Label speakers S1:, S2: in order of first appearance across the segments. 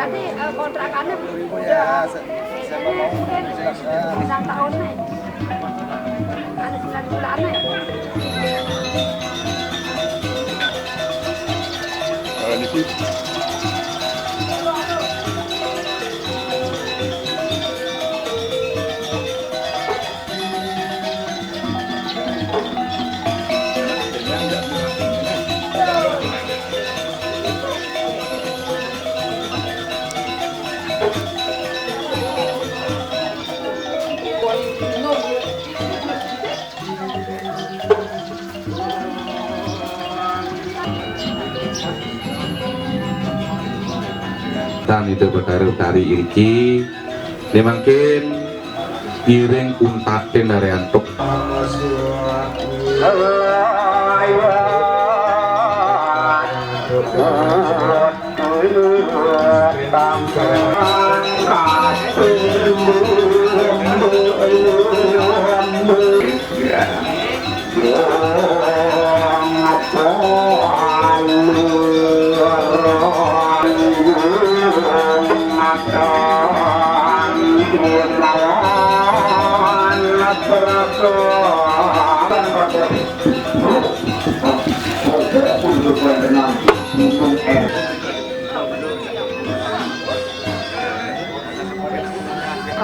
S1: berarti kontrakannya
S2: ya, siapa mau silakan.
S1: 6 tahun nih. Ada 9 bulan nih.
S3: Ini
S4: dan itu berkarir dari iki ini mungkin piring untakin dari antuk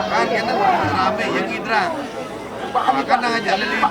S2: Kan kita rame yang Indra. Makan aja ibu.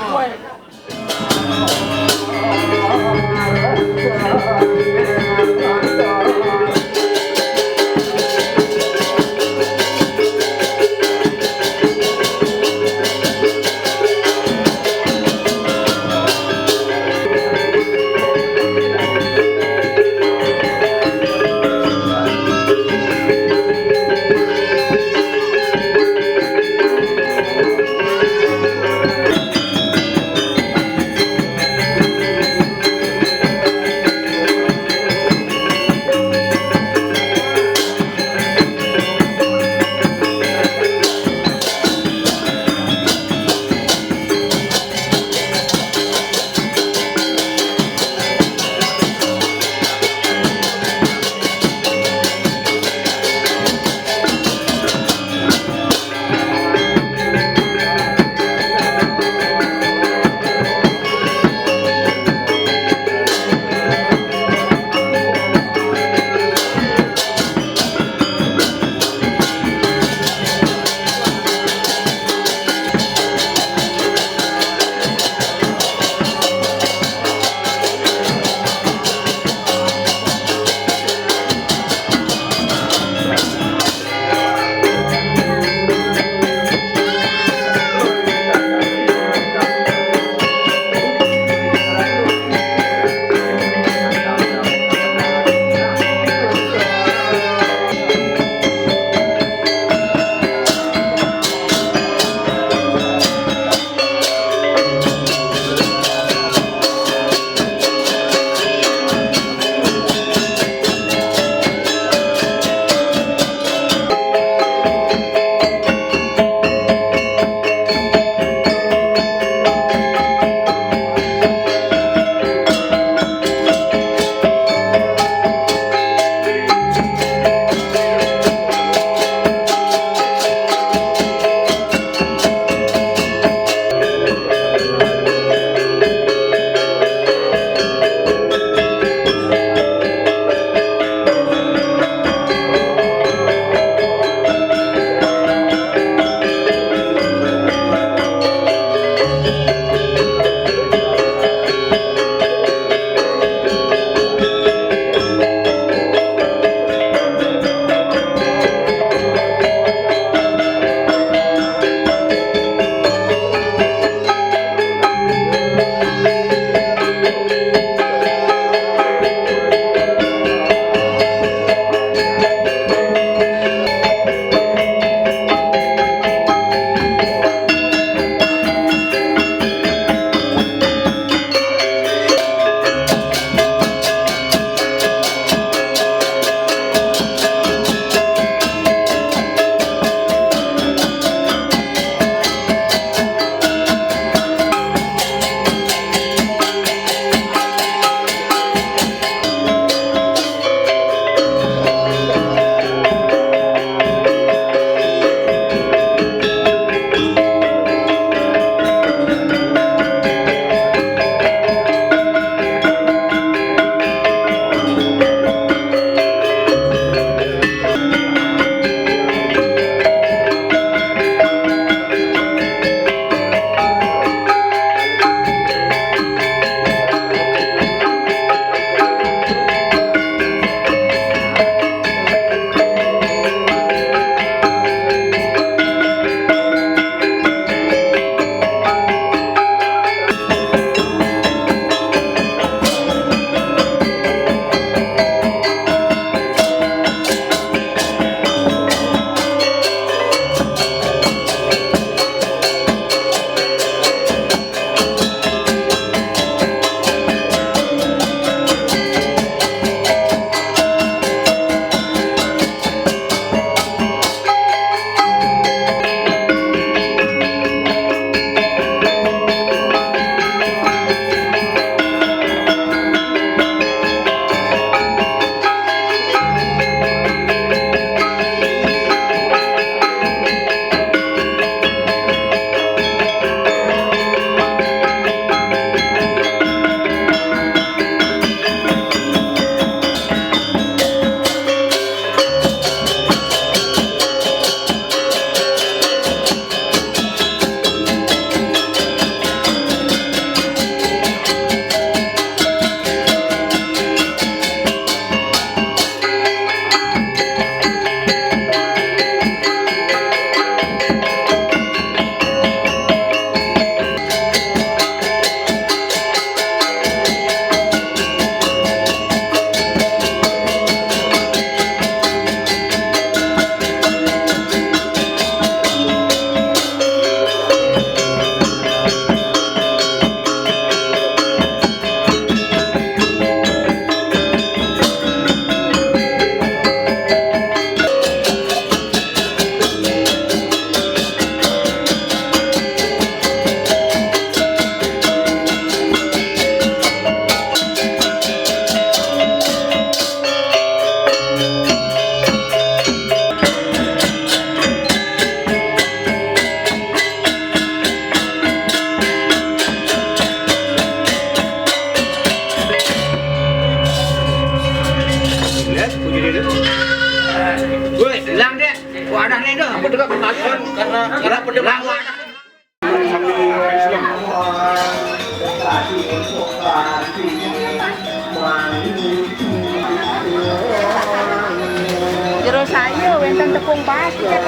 S1: Jero saya wenten tepung basket.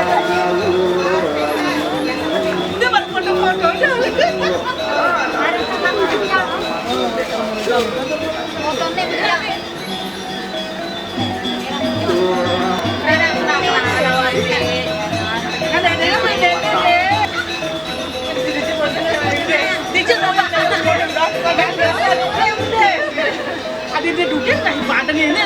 S1: Dia baru foto-foto aja. Hari tengah kerja. Fotonya dia. Ada dia duduk nggak ibadah ini?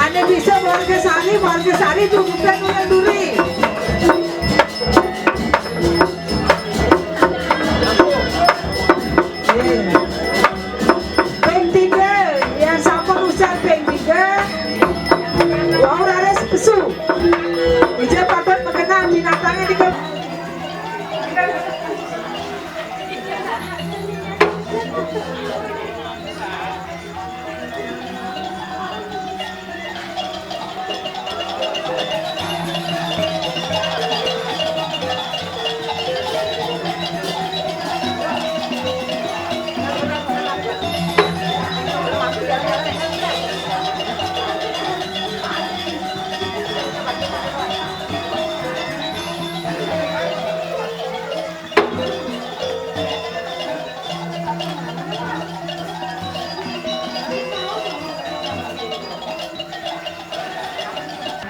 S3: Anda bisa warga sari cukupkan dengan duri. P3 yang sama usaha P3 orang ada kesu. Bisa patut mengenal binatangnya di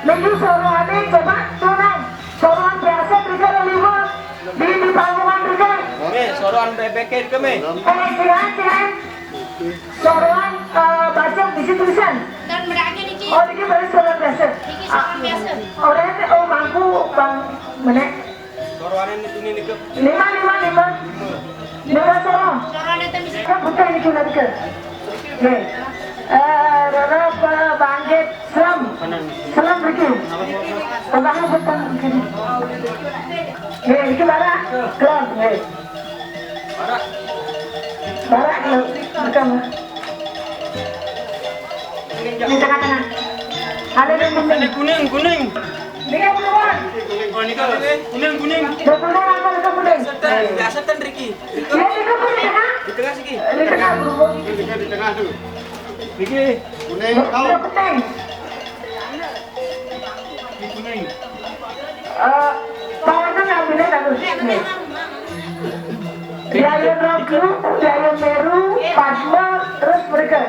S3: Minggu soroane coba tunang soroan biasa berikan lima di panggungan berikan.
S5: Oke, soroan BBK kami.
S3: Silakan. Soroan baca bisi tulisan.
S1: Dan mereka ini
S3: Oh, ini baru soroan biasa.
S1: ini soal biasa.
S3: Orang mampu bang menek.
S5: Soroan ini tuni nih ke.
S3: Lima sorong.
S1: Soal itu bisa.
S3: Kan bukan ini cuma dikit. Oke. Rara bangkit selam bikin. Tentangnya betul bikin. Bikin bara, kelam. Bara bukan. Di tengah-tengah. Ada yang
S5: Kuning.
S3: Dia keluar.
S5: Oh ini kan kuning.
S3: Betul apa kemudian?
S5: Biasa kan Ricky.
S3: Dia di tengah.
S5: Di tengah sih.
S3: Di tengah berhubung.
S2: Di tengah tuh.
S5: Ricky.
S2: Kuning,
S3: Dia penting.
S5: Kuning.
S3: Tangan ambilnya bagus. Diayun Rogu, Diayun Meru, Padma, terus mereka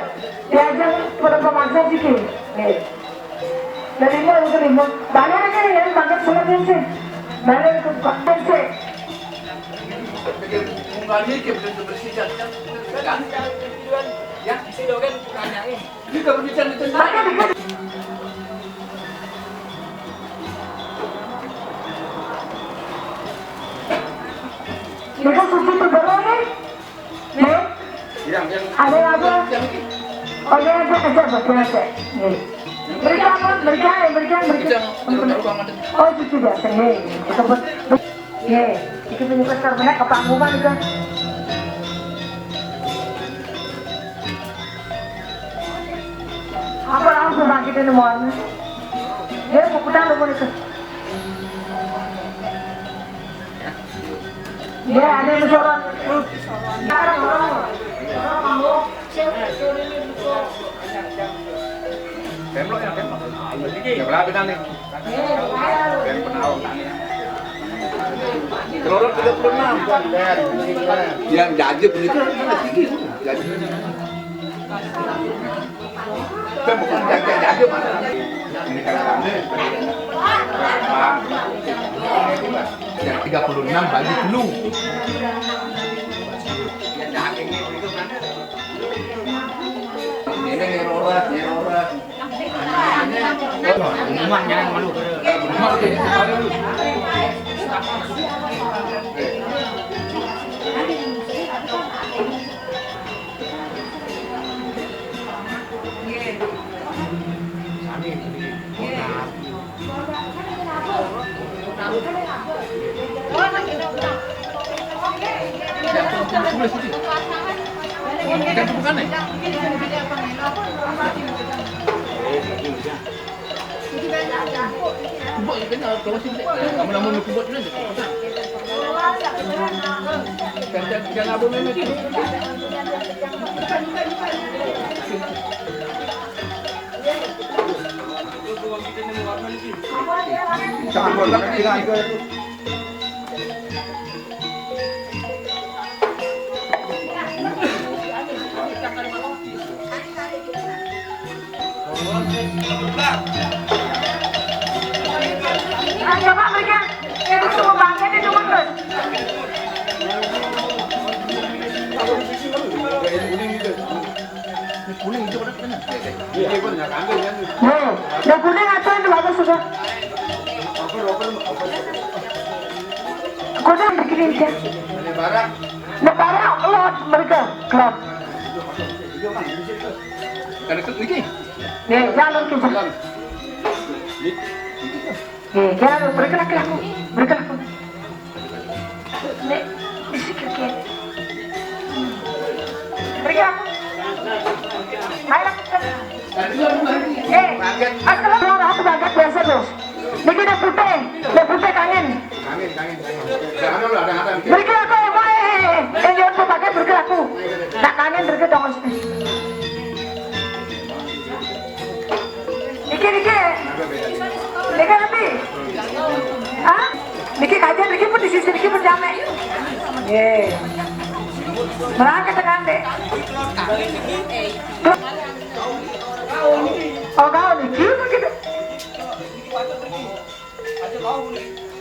S3: diajak pada pemaksa sikit.
S1: Sudah bensin. Balik ke bensin.
S2: Mungkin kita betul bersih kan? Ya, isi dogen tanyain. Ini kamu bicara itu.
S1: Mereka suci berdoa nih. Nih.
S2: Yang
S1: Ada apa? Oh ya, ada aja. Nih. Berikan. Oh itu biasa nih. Kita buat. Nih. Kita punya pasar benar ke panggungan juga. Apa langsung bangkitin semuanya? Dia mau putar dulu itu. Ya, ada yang sorot.
S2: Pemlo ya, pemlo. Ya berapa bidang nih? Pem penawar tani. Terorot 36 kan. Yang jadi begitu tinggi. Jadi. Pem bukan jaga mana? Ini kan kami. Yang 36 bagi dulu. Ini ngerorat. Rumah jangan malu.
S1: Coba berikan. Itu semua bangkit itu betul.
S2: Kuning itu benar kan?
S1: Yang kuning atau itu bagus juga. Kuning bikin dia. Negara lot mereka klub.
S2: Kan itu lagi.
S1: Nih, jalan kita. Nih, jalan berikan aku. Nih, bisikin. Berikan aku. Ayo asal aku banget biasa tuh. Ini udah putih kangen.
S2: Jangan ada.
S1: Berikan aku yang jangan aku pakai berikan aku. Tak kangen berikan dong. Niki nanti. Ah? Niki kajian Niki pun di sisi Niki pun jamek. Ye. Merangkak tekan deh. Oh kau Niki begitu.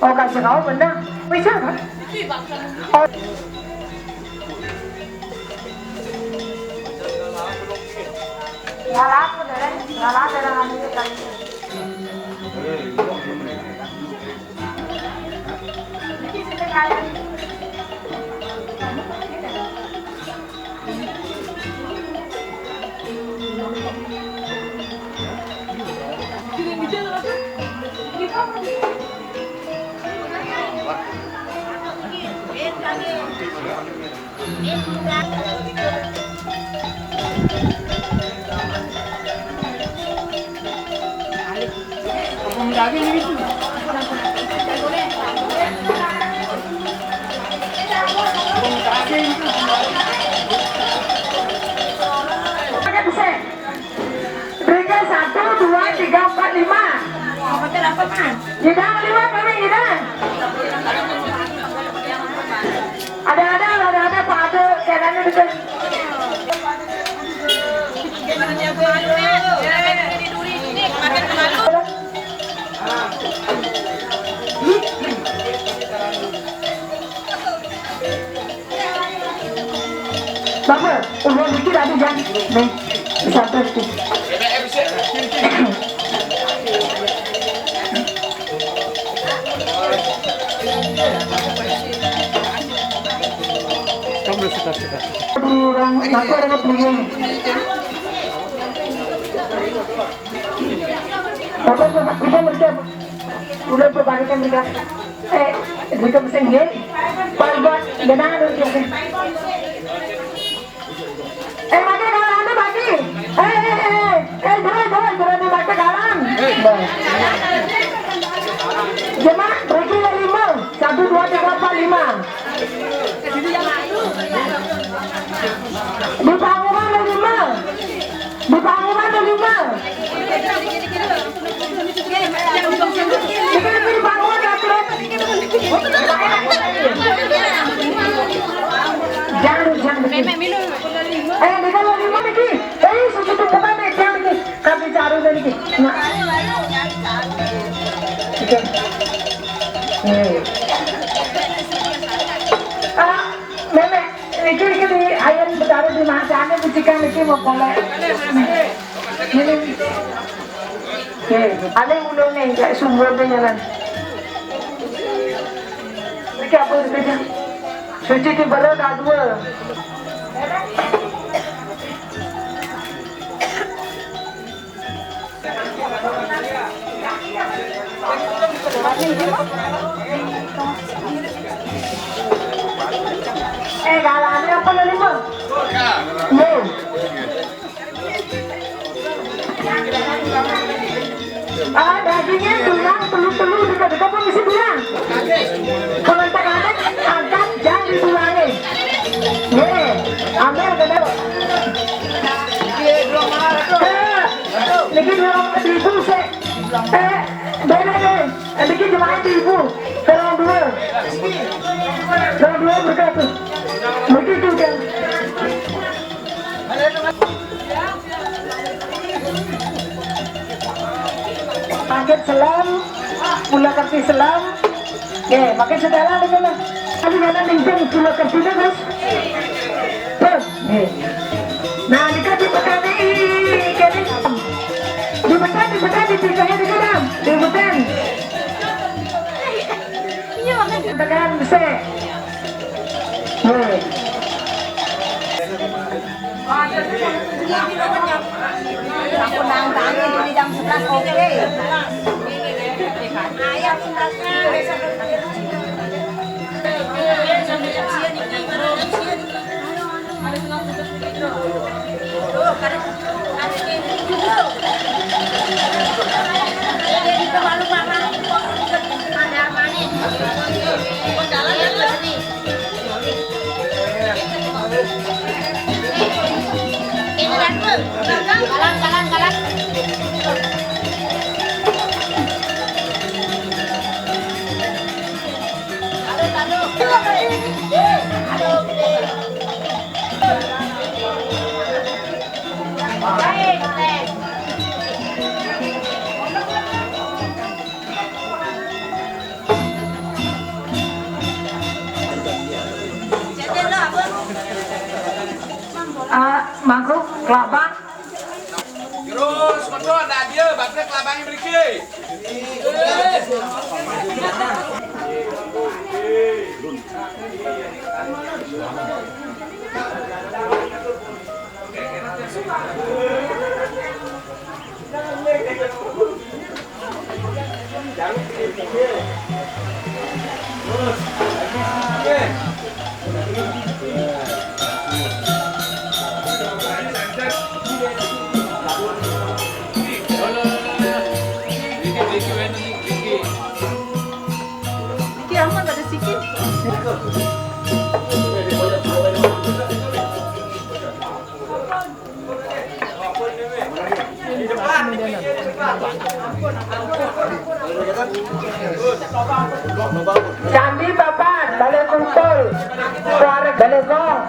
S1: Oh kasih kau benar. Bisa kan? Oh. Ngalah aku deh. Ngalah dalam hati kita. Berikan 1, 2, 3, 4, 5. Hidang 5 kami hidang. Ada Pak Ade kanannya dekat. Bapak, udah dikit aja jangan. Nih, bisa berarti. Orang aku ada begini. Bapak kita mereka udah berbalikan mereka. Mereka mesin gini. Buat genangan dulu. Mati kawan anda mati. Jangan nih mati kawan. Jemaah beri 5. 1, 2, 3, 4, 5. Di panggungan ada 5. Di panggungan ada 5. Di panggungan ada 5. Jangan begini. Di kalau 5 lagi. Susu bukan nih, jangan begini. Kami cari dari ini. Nenek, ini di ayam bertaruh di masanya, bucikan ini mau kolek. Ini, ada yang udah nih, kayak sumber jalan. Ini apa itu? Suci di bawah kadua. Galannya apa lagi Bang? Nih. Dagingnya tulang, telur-telur dekat-dekat pun bisa bilang. Kalau tak ada, angkat jangan ditulangin. Nih, ambil ke dalam. Lagi belum ibu sih. Beda deh. Lagi jemaah ibu. Tolong dua. Tolong dua berkata. Begitu kan. Paket selam, pula kerti selam. Paket sedara dengan. Tapi mana tinggal pula kertinya guys. Nah, dikasih petani kini. Dibetan, tinggalnya di dalam. Dibetan. Tekan bisa.
S6: Aku nang-nangin di jam 11 oke. Ayam sundasnya. Galang.
S1: Mangkuk kelapa.
S2: Terus, betul ada dia, baterai kelabangnya beriki.
S1: Candi papan, balai kumpul, suara balai gong.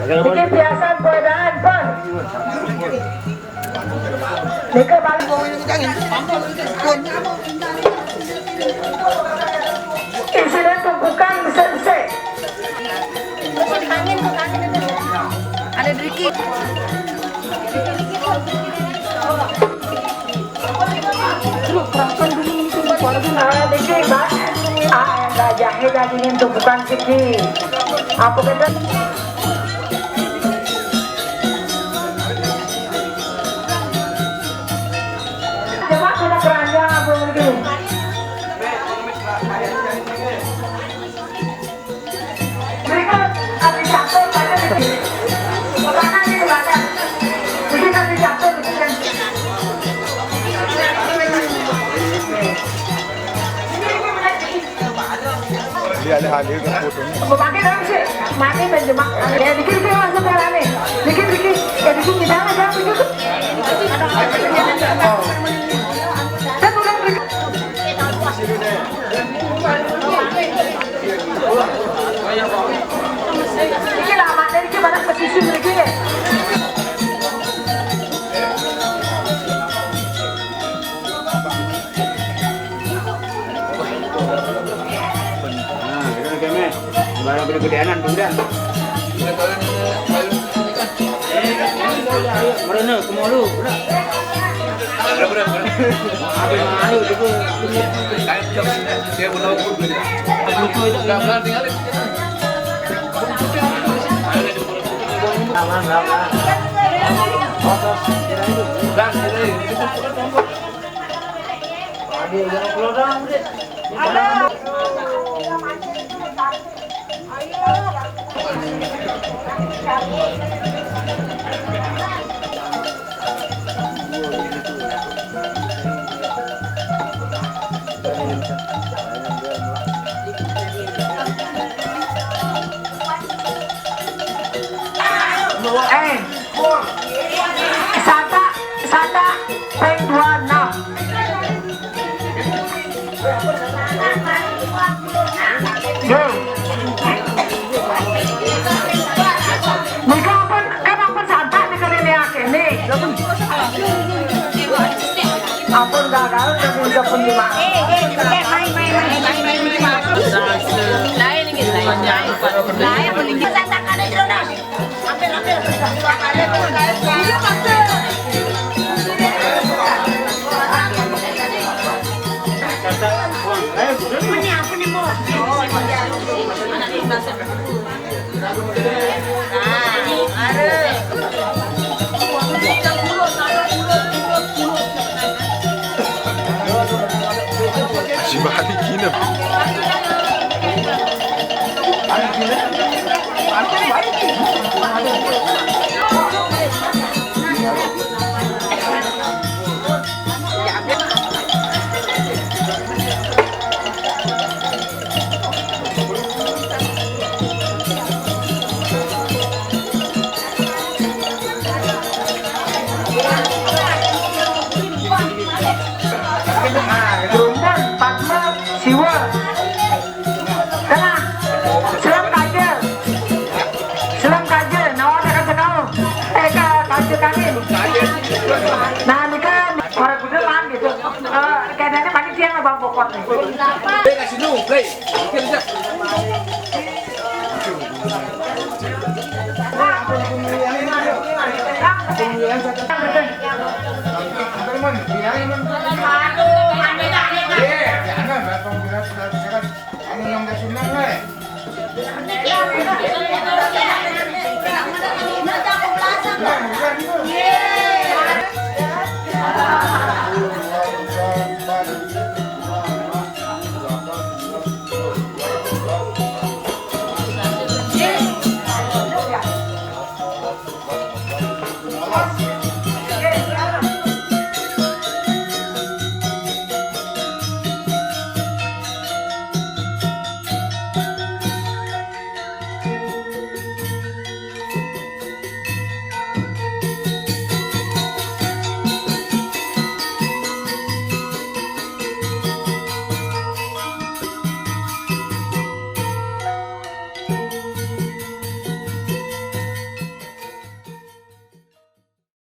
S1: Bikin biasan peredaan pun. Nika balik. Insiden tumpukan bisa-bisa.
S6: Angin.
S1: Diki, Mbak. Enggak jahe dagingin tuh, bukan siki. Apa kata? Coba ada keranjang apa lagi? Mereka habis jatuh pada di makanan di badan. Mungkin habis jatuh di kan.
S2: Dia ada hadir ke fotonya.
S1: Pakai dalam sih, mati menjemak. Ya dikit masuk ke dalam nih. Dikit. Ya dikit di dalam aja begitu. Saya pulang pergi. Dikit lama dari gimana pesisir lagi deh.
S2: Barang gede-gedeanan bunda.
S5: Merana kemulu. Berapa? Apa malu itu?
S2: Dia belum pun. Enggak benar tinggalin.
S1: Sata peng 26. Yo. Nika kan sata di kene nih. Ampun gagal dan udah penjuma.
S2: Si balik gini.
S1: Jumban, Padma, Siwa. Tengah. Selam kaje. Nawa nak kata kau. Kaje kami. Nah, ini kan orang kuda lan gitu. Keadaannya pagi siang abang pokok nih.
S2: Play kasih dulu, play. Oke, aja.
S6: Yeah.